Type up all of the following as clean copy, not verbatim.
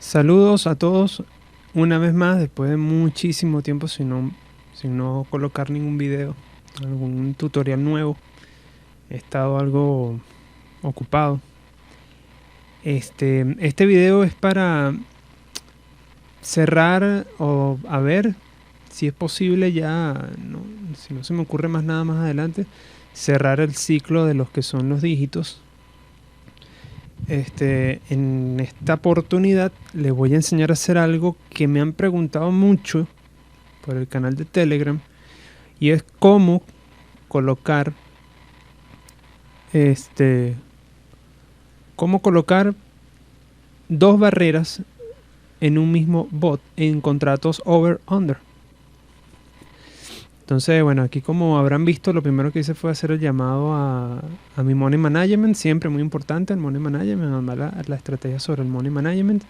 Saludos a todos una vez más, después de muchísimo tiempo sin no colocar ningún video, algún tutorial nuevo. He estado algo ocupado. Este video es para cerrar o a ver si es posible ya, si no se me ocurre más nada más adelante, cerrar el ciclo de los que son los dígitos. En esta oportunidad les voy a enseñar a hacer algo que me han preguntado mucho por el canal de Telegram, y es cómo colocar dos barreras en un mismo bot en contratos over-under. Entonces, bueno, aquí como habrán visto, lo primero que hice fue hacer el llamado a mi Money Management, siempre muy importante el Money Management, mandar la estrategia sobre el Money Management.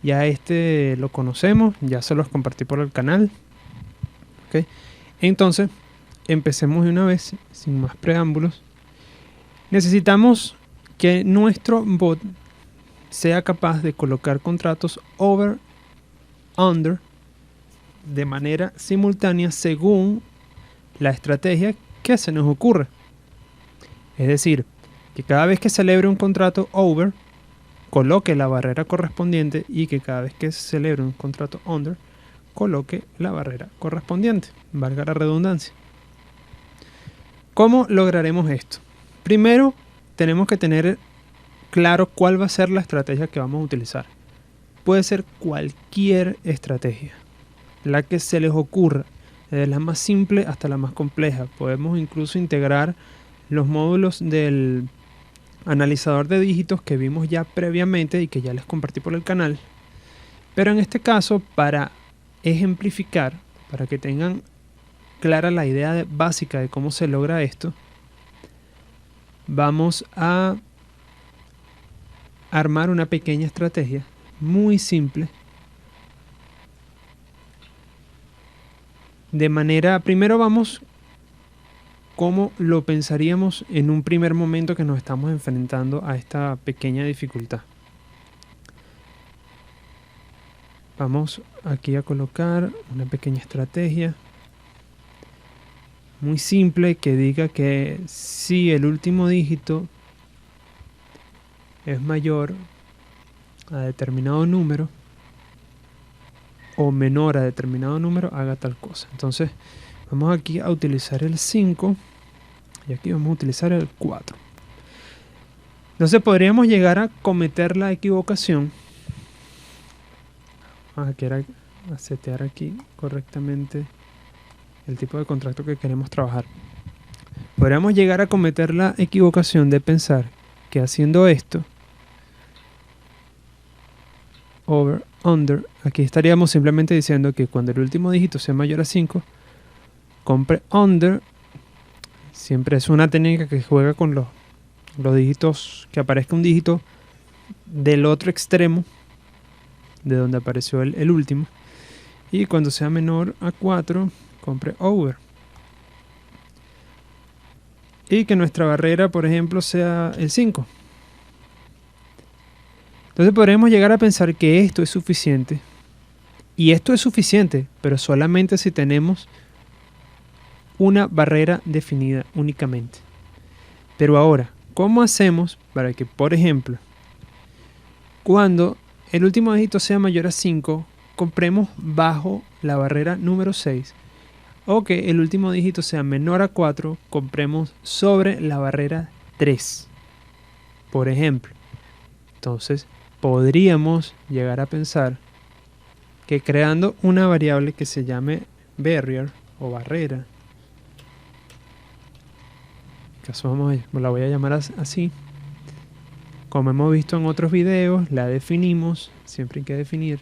Ya lo conocemos, ya se los compartí por el canal. ¿Okay? Entonces, empecemos de una vez, sin más preámbulos. Necesitamos que nuestro bot sea capaz de colocar contratos over-under de manera simultánea según la estrategia que se nos ocurre. Es decir, que cada vez que celebre un contrato over, coloque la barrera correspondiente, y que cada vez que celebre un contrato under, coloque la barrera correspondiente, valga la redundancia. ¿Cómo lograremos esto? Primero, tenemos que tener claro cuál va a ser la estrategia que vamos a utilizar. Puede ser cualquier estrategia, la que se les ocurra, desde la más simple hasta la más compleja. Podemos incluso integrar los módulos del analizador de dígitos que vimos ya previamente y que ya les compartí por el canal. Pero en este caso, para ejemplificar, para que tengan clara la idea básica de cómo se logra esto, vamos a armar una pequeña estrategia muy simple. Primero vamos como lo pensaríamos en un primer momento que nos estamos enfrentando a esta pequeña dificultad. Vamos aquí a colocar una pequeña estrategia muy simple que diga que si el último dígito es mayor a determinado número o menor a determinado número, haga tal cosa. Entonces vamos aquí a utilizar el 5 y aquí vamos a utilizar el 4. Entonces podríamos llegar a cometer la equivocación. Vamos a setear aquí correctamente el tipo de contrato que queremos trabajar. Podríamos llegar a cometer la equivocación de pensar que haciendo esto, over, under, aquí estaríamos simplemente diciendo que cuando el último dígito sea mayor a 5, compre under. Siempre es una técnica que juega con los dígitos, que aparezca un dígito del otro extremo de donde apareció el último, y cuando sea menor a 4, compre over. Y que nuestra barrera, por ejemplo, sea el 5. Entonces podremos llegar a pensar que esto es suficiente. Y esto es suficiente, pero solamente si tenemos una barrera definida únicamente. Pero ahora, ¿cómo hacemos para que, por ejemplo, cuando el último dígito sea mayor a 5, compremos bajo la barrera número 6? O que el último dígito sea menor a 4, compremos sobre la barrera 3, por ejemplo. Entonces, podríamos llegar a pensar que creando una variable que se llame barrier o barrera, en caso la voy a llamar así, como hemos visto en otros videos, la definimos, siempre hay que definir.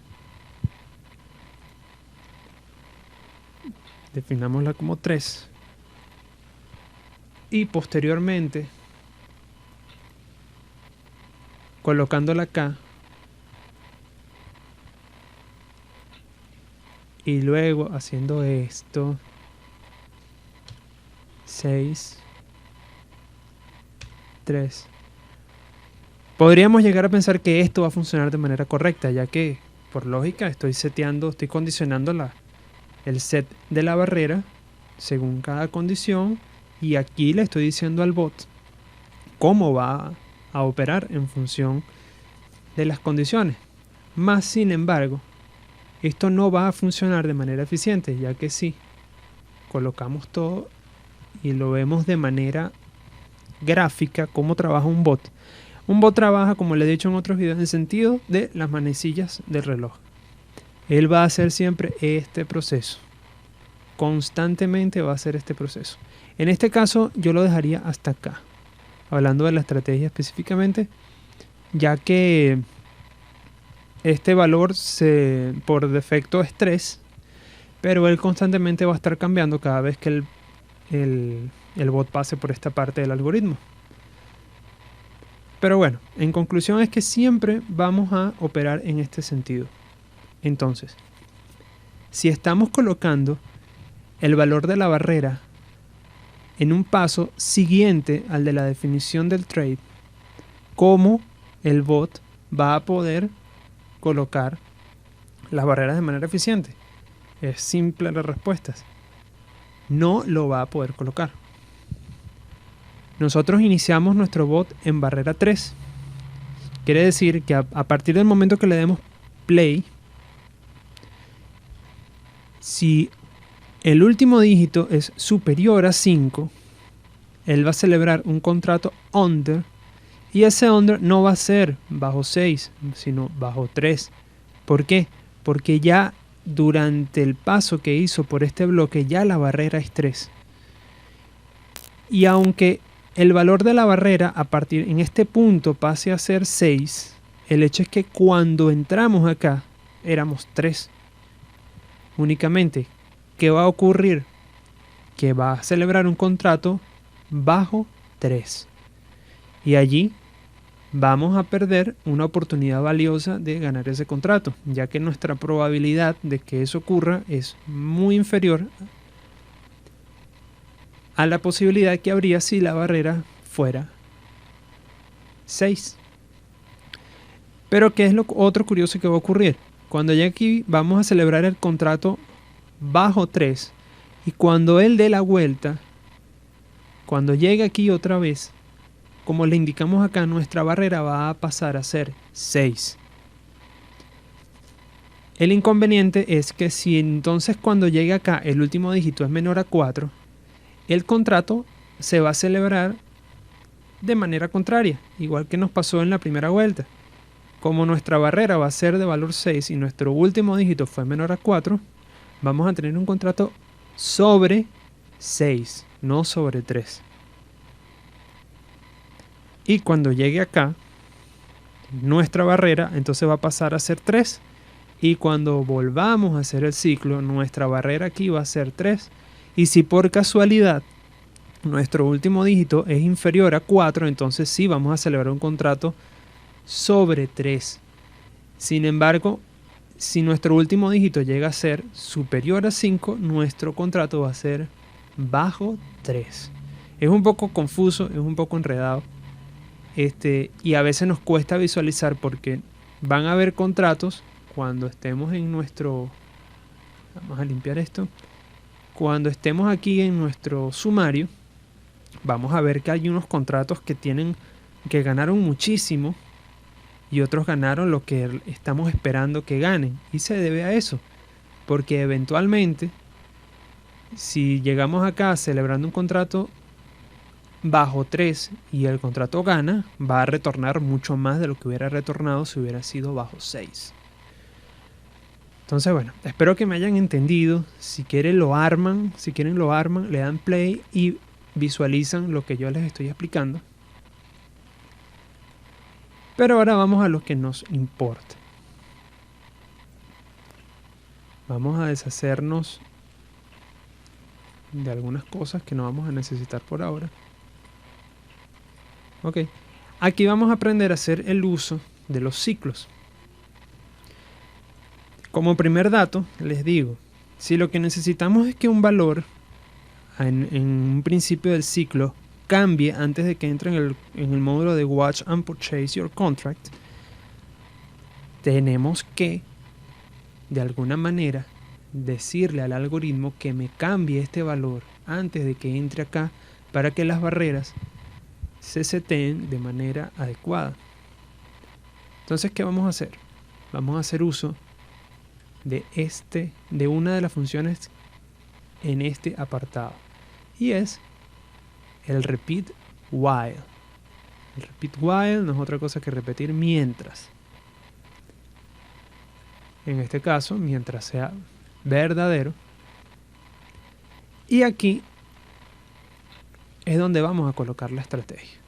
Definámosla como 3. Y posteriormente, colocándola acá, y luego haciendo esto, 6, 3. Podríamos llegar a pensar que esto va a funcionar de manera correcta, ya que por lógica estoy condicionando el set de la barrera según cada condición, y aquí le estoy diciendo al bot cómo va a operar en función de las condiciones. Más sin embargo, esto no va a funcionar de manera eficiente, ya que si colocamos todo y lo vemos de manera gráfica cómo trabaja un bot trabaja, como le he dicho en otros videos, en el sentido de las manecillas del reloj. Él va a hacer siempre este proceso, constantemente va a hacer este proceso. En este caso yo lo dejaría hasta acá, hablando de la estrategia específicamente, ya que este valor por defecto es 3, pero él constantemente va a estar cambiando cada vez que el bot pase por esta parte del algoritmo. Pero bueno, en conclusión es que siempre vamos a operar en este sentido. Entonces, si estamos colocando el valor de la barrera en un paso siguiente al de la definición del trade, ¿cómo el bot va a poder colocar las barreras de manera eficiente? Es simple la respuesta. No lo va a poder colocar. Nosotros iniciamos nuestro bot en barrera 3. Quiere decir que a partir del momento que le demos play, si el último dígito es superior a 5, él va a celebrar un contrato under, y ese under no va a ser bajo 6, sino bajo 3. ¿Por qué? Porque ya durante el paso que hizo por este bloque ya la barrera es 3. Y aunque el valor de la barrera a partir en este punto pase a ser 6, el hecho es que cuando entramos acá éramos 3 únicamente. ¿Qué va a ocurrir? Que va a celebrar un contrato bajo 3, y allí vamos a perder una oportunidad valiosa de ganar ese contrato, ya que nuestra probabilidad de que eso ocurra es muy inferior a la posibilidad que habría si la barrera fuera 6. Pero ¿qué es lo otro curioso que va a ocurrir? Cuando llegue aquí vamos a celebrar el contrato bajo 3, y cuando él dé la vuelta, cuando llegue aquí otra vez, como le indicamos acá, nuestra barrera va a pasar a ser 6. El inconveniente es que si entonces cuando llegue acá el último dígito es menor a 4, el contrato se va a celebrar de manera contraria, igual que nos pasó en la primera vuelta. Como nuestra barrera va a ser de valor 6 y nuestro último dígito fue menor a 4, vamos a tener un contrato sobre 6, no sobre 3. Y cuando llegue acá, nuestra barrera entonces va a pasar a ser 3. Y cuando volvamos a hacer el ciclo, nuestra barrera aquí va a ser 3. Y si por casualidad nuestro último dígito es inferior a 4, entonces sí vamos a celebrar un contrato sobre 3. Sin embargo, si nuestro último dígito llega a ser superior a 5, nuestro contrato va a ser bajo 3. Es un poco confuso, es un poco enredado. Y a veces nos cuesta visualizar porque van a haber contratos cuando estemos en nuestro... Vamos a limpiar esto. Cuando estemos aquí en nuestro sumario, vamos a ver que hay unos contratos que ganaron muchísimo y otros ganaron lo que estamos esperando que ganen. Y se debe a eso, porque eventualmente, si llegamos acá celebrando un contrato bajo 3 y el contrato gana, va a retornar mucho más de lo que hubiera retornado si hubiera sido bajo 6. Entonces, bueno, espero que me hayan entendido. Si quieren lo arman, le dan play y visualizan lo que yo les estoy explicando. Pero ahora vamos a lo que nos importa. Vamos a deshacernos de algunas cosas que no vamos a necesitar por ahora. Ok, aquí vamos a aprender a hacer el uso de los ciclos. Como primer dato, les digo, si lo que necesitamos es que un valor en un principio del ciclo cambie antes de que entre en el módulo de Watch and Purchase Your Contract, tenemos que de alguna manera decirle al algoritmo que me cambie este valor antes de que entre acá para que las barreras se seteen de manera adecuada. Entonces, ¿qué vamos a hacer? Vamos a hacer uso de una de las funciones en este apartado, y es el repeat while. El repeat while no es otra cosa que repetir mientras. En este caso, mientras sea verdadero. Y aquí es donde vamos a colocar la estrategia.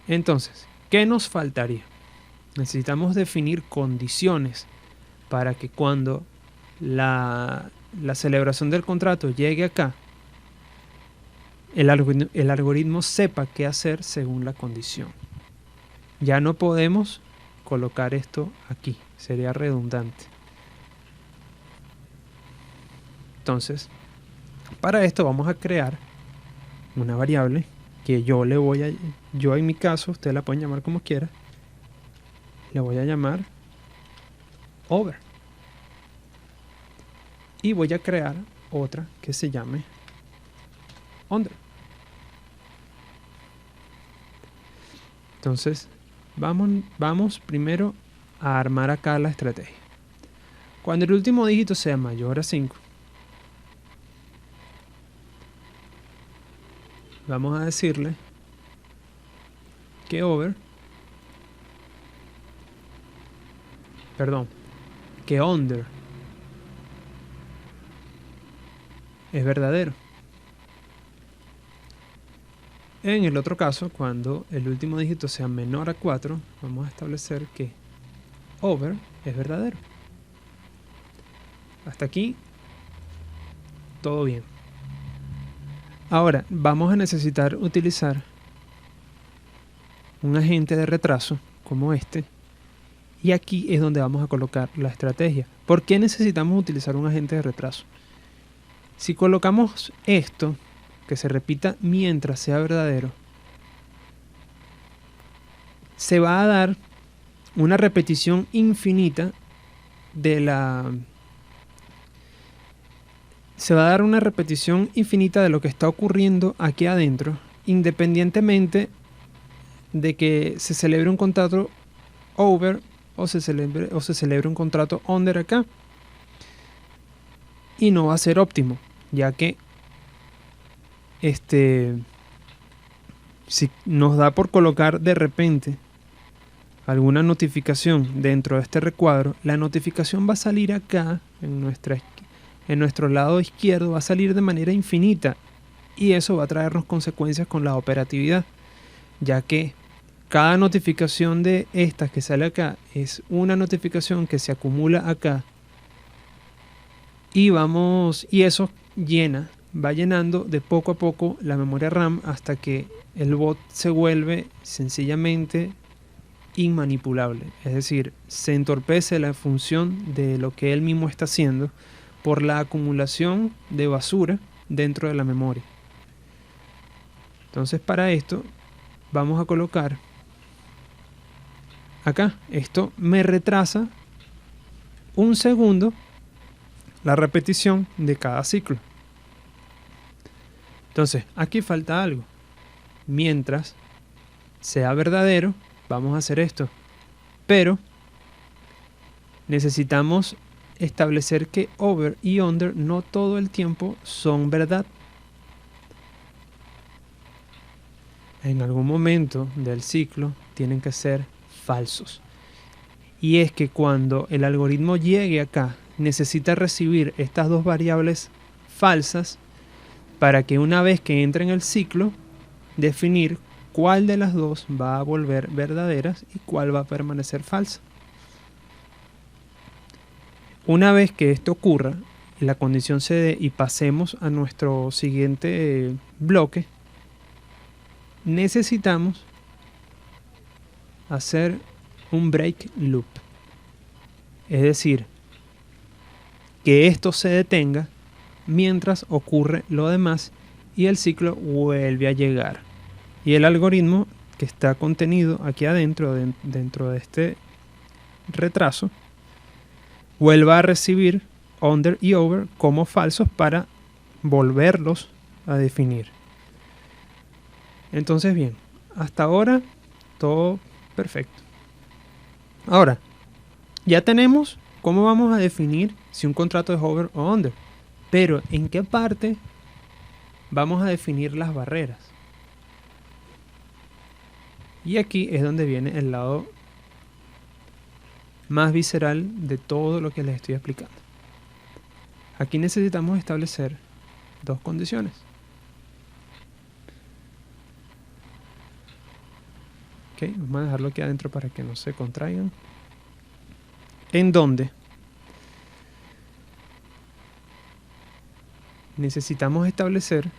Entonces, ¿qué nos faltaría? Necesitamos definir condiciones para que cuando la celebración del contrato llegue acá, el algoritmo sepa qué hacer según la condición. Ya no podemos colocar esto aquí, sería redundante. Entonces, para esto vamos a crear una variable que yo en mi caso, ustedes la pueden llamar como quiera, le voy a llamar over. Y voy a crear otra que se llame under. Entonces, vamos primero a armar acá la estrategia. Cuando el último dígito sea mayor a 5, vamos a decirle que under es verdadero. En el otro caso, cuando el último dígito sea menor a 4, vamos a establecer que over es verdadero. Hasta aquí, todo bien. Ahora, vamos a necesitar utilizar un agente de retraso como este. Y aquí es donde vamos a colocar la estrategia. ¿Por qué necesitamos utilizar un agente de retraso? Si colocamos esto, que se repita mientras sea verdadero, se va a dar una repetición infinita de lo que está ocurriendo aquí adentro, independientemente de que se celebre un contrato over o se celebre un contrato under acá. Y no va a ser óptimo, ya que si nos da por colocar de repente alguna notificación dentro de este recuadro, la notificación va a salir acá en nuestro lado izquierdo, va a salir de manera infinita, y eso va a traernos consecuencias con la operatividad, ya que cada notificación de estas que sale acá es una notificación que se acumula acá, y eso va llenando de poco a poco la memoria RAM hasta que el bot se vuelve sencillamente inmanipulable. Es decir, se entorpece la función de lo que él mismo está haciendo por la acumulación de basura dentro de la memoria. Entonces, para esto vamos a colocar acá, esto me retrasa 1 segundo la repetición de cada ciclo. Entonces, aquí falta algo. Mientras sea verdadero, vamos a hacer esto. Pero necesitamos establecer que over y under no todo el tiempo son verdad. En algún momento del ciclo tienen que ser falsos. Y es que cuando el algoritmo llegue acá, necesita recibir estas dos variables falsas para que una vez que entre en el ciclo, definir cuál de las dos va a volver verdaderas y cuál va a permanecer falsa. Una vez que esto ocurra, la condición se dé y pasemos a nuestro siguiente bloque, necesitamos hacer un break loop. Es decir, que esto se detenga mientras ocurre lo demás y el ciclo vuelve a llegar. Y el algoritmo que está contenido aquí adentro, dentro de este retraso, vuelva a recibir under y over como falsos para volverlos a definir. Entonces bien, hasta ahora todo perfecto. Ahora, ya tenemos cómo vamos a definir si un contrato es over o under, pero ¿en qué parte vamos a definir las barreras? Y aquí es donde viene el lado más visceral de todo lo que les estoy explicando. Aquí necesitamos establecer dos condiciones. Ok, vamos a dejarlo aquí adentro para que no se contraigan. En donde necesitamos establecer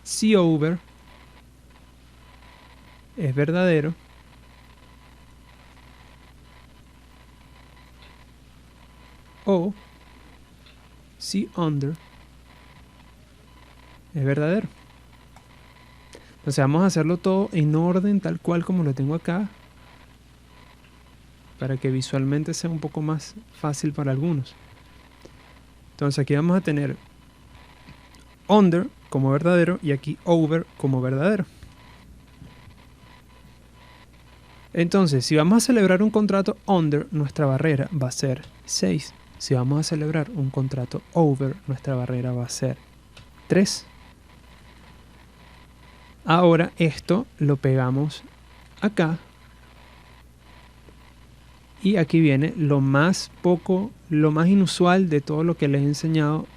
si over es verdadero o si under es verdadero. Entonces vamos a hacerlo todo en orden tal cual como lo tengo acá, para que visualmente sea un poco más fácil para algunos. Entonces aquí vamos a tener under como verdadero y aquí over como verdadero. Entonces, si vamos a celebrar un contrato under, nuestra barrera va a ser 6. Si vamos a celebrar un contrato over, nuestra barrera va a ser 3. Ahora esto lo pegamos acá. Y aquí viene lo más inusual de todo lo que les he enseñado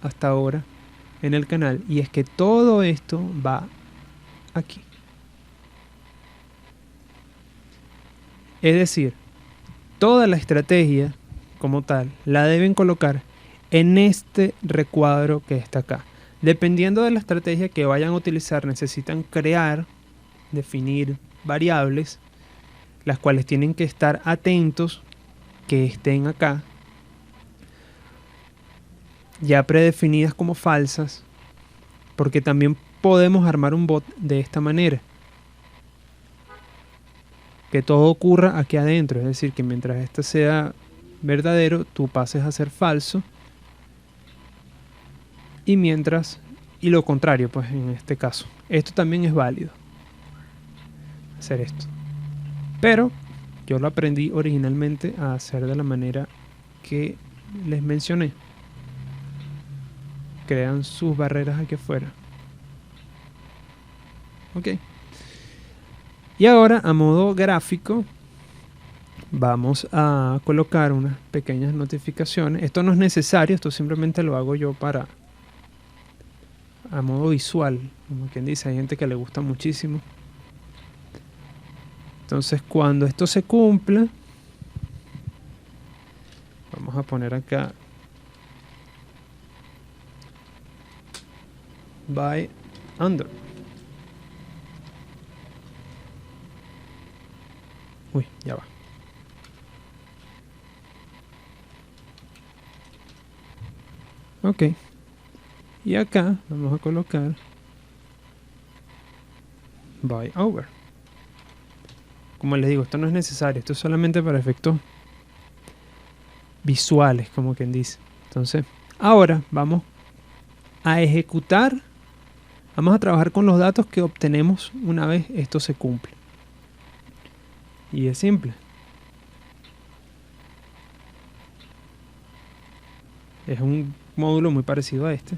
hasta ahora en el canal. Y es que todo esto va aquí. Es decir, toda la estrategia como tal la deben colocar en este recuadro que está acá. Dependiendo de la estrategia que vayan a utilizar, necesitan crear, definir variables, las cuales tienen que estar atentos que estén acá, ya predefinidas como falsas, porque también podemos armar un bot de esta manera. Que todo ocurra aquí adentro, es decir, que mientras este sea verdadero, tú pases a ser falso, y lo contrario, pues en este caso. Esto también es válido, hacer esto. Pero yo lo aprendí originalmente a hacer de la manera que les mencioné. Crean sus barreras aquí afuera. Ok. Y ahora, a modo gráfico, vamos a colocar unas pequeñas notificaciones. Esto no es necesario, esto simplemente lo hago yo a modo visual, como quien dice, hay gente que le gusta muchísimo. Entonces, cuando esto se cumpla, vamos a poner acá by under. Uy, ya va. Ok. Y acá vamos a colocar by over. Como les digo, esto no es necesario, esto es solamente para efectos visuales, como quien dice. Entonces, ahora vamos a ejecutar, vamos a trabajar con los datos que obtenemos una vez esto se cumple. Y es simple. Es un módulo muy parecido a este.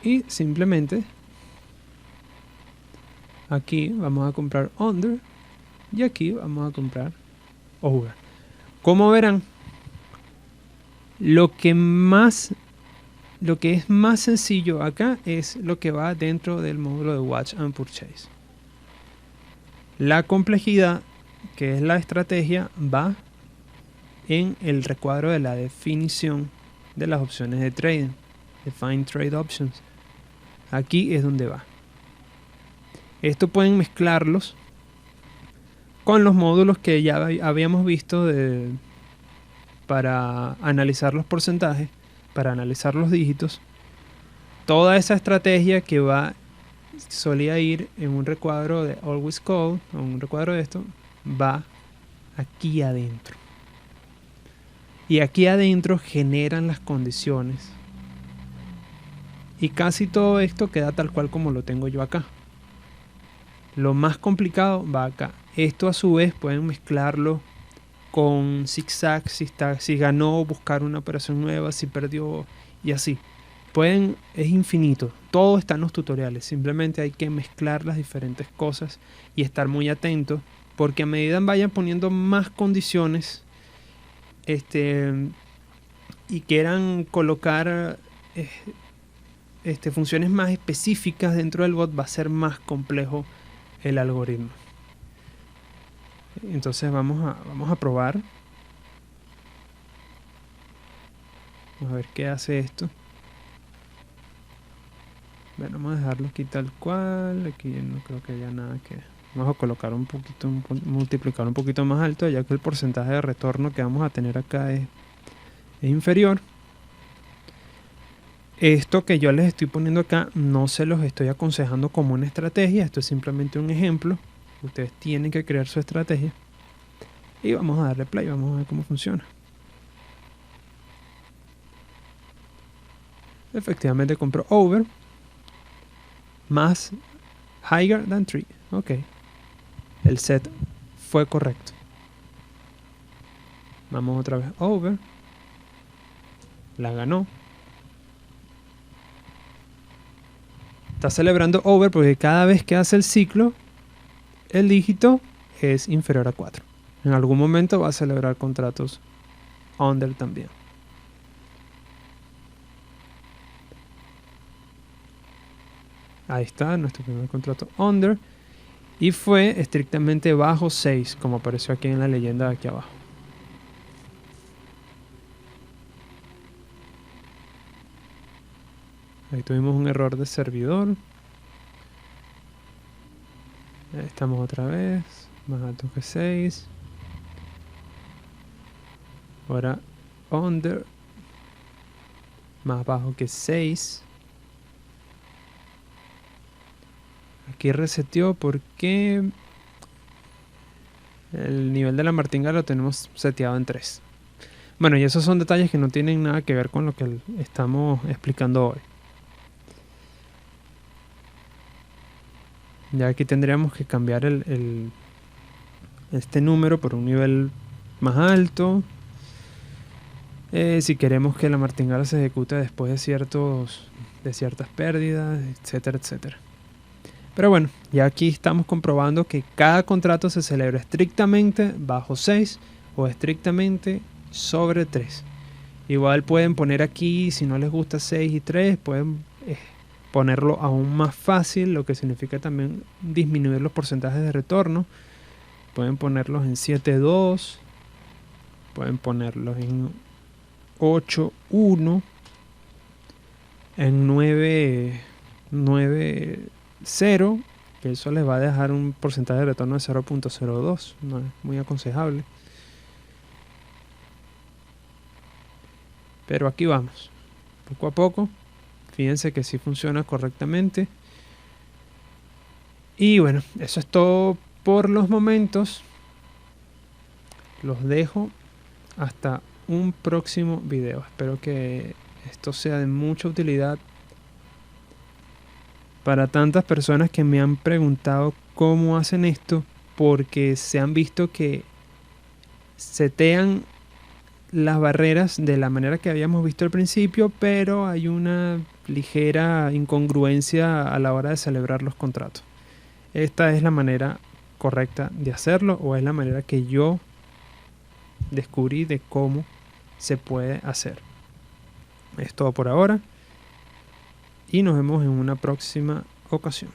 Y simplemente aquí vamos a comprar under y aquí vamos a comprar over. Como verán, lo que es más sencillo acá es lo que va dentro del módulo de Watch and Purchase. La complejidad, que es la estrategia, va en el recuadro de la definición de las opciones de trading. Define Trade Options. Aquí es donde va. Esto pueden mezclarlos con los módulos que ya habíamos visto para analizar los porcentajes, para analizar los dígitos. Toda esa estrategia que solía ir en un recuadro de Always Call, o un recuadro de esto, va aquí adentro. Y aquí adentro generan las condiciones. Y casi todo esto queda tal cual como lo tengo yo acá. Lo más complicado va acá. Esto a su vez pueden mezclarlo con zigzag, si ganó, buscar una operación nueva, si perdió y así. Es infinito. Todo está en los tutoriales. Simplemente hay que mezclar las diferentes cosas y estar muy atento, porque a medida vayan poniendo más condiciones y quieran colocar funciones más específicas dentro del bot, va a ser más complejo el algoritmo. Entonces vamos a probar. Vamos a ver qué hace esto. Bueno, vamos a dejarlo aquí tal cual. Aquí no creo que haya nada que... Vamos a colocar multiplicar un poquito más alto, ya que el porcentaje de retorno que vamos a tener acá es inferior. Esto que yo les estoy poniendo acá no se los estoy aconsejando como una estrategia. Esto es simplemente un ejemplo. Ustedes tienen que crear su estrategia. Y vamos a darle play, vamos a ver cómo funciona. Efectivamente compró over más higher than 3. Ok. El set fue correcto. Vamos otra vez over. La ganó. Está celebrando over porque cada vez que hace el ciclo, el dígito es inferior a 4. En algún momento va a celebrar contratos under también. Ahí está nuestro primer contrato under. Y fue estrictamente bajo 6, como apareció aquí en la leyenda de aquí abajo. Ahí tuvimos un error de servidor. Ahí estamos otra vez. Más alto que 6. Ahora under. Más bajo que 6. Aquí reseteó porque el nivel de la martingala lo tenemos seteado en 3. Bueno, y esos son detalles que no tienen nada que ver con lo que estamos explicando hoy. Ya aquí tendríamos que cambiar este número por un nivel más alto. Si queremos que la martingala se ejecute después de ciertas pérdidas, etcétera, etcétera. Pero bueno, ya aquí estamos comprobando que cada contrato se celebra estrictamente bajo 6 o estrictamente sobre 3. Igual pueden poner aquí, si no les gusta 6 y 3, pueden ponerlo aún más fácil, lo que significa también disminuir los porcentajes de retorno. Pueden ponerlos en 7.2, pueden ponerlos en 8.1, en 9.0, que eso les va a dejar un porcentaje de retorno de 0.02, no es muy aconsejable. Pero aquí vamos, poco a poco. Fíjense que sí funciona correctamente. Y bueno, eso es todo por los momentos. Los dejo hasta un próximo video. Espero que esto sea de mucha utilidad para tantas personas que me han preguntado cómo hacen esto, porque se han visto que setean las barreras de la manera que habíamos visto al principio, pero hay una ligera incongruencia a la hora de celebrar los contratos. Esta es la manera correcta de hacerlo, o es la manera que yo descubrí de cómo se puede hacer. Es todo por ahora y nos vemos en una próxima ocasión.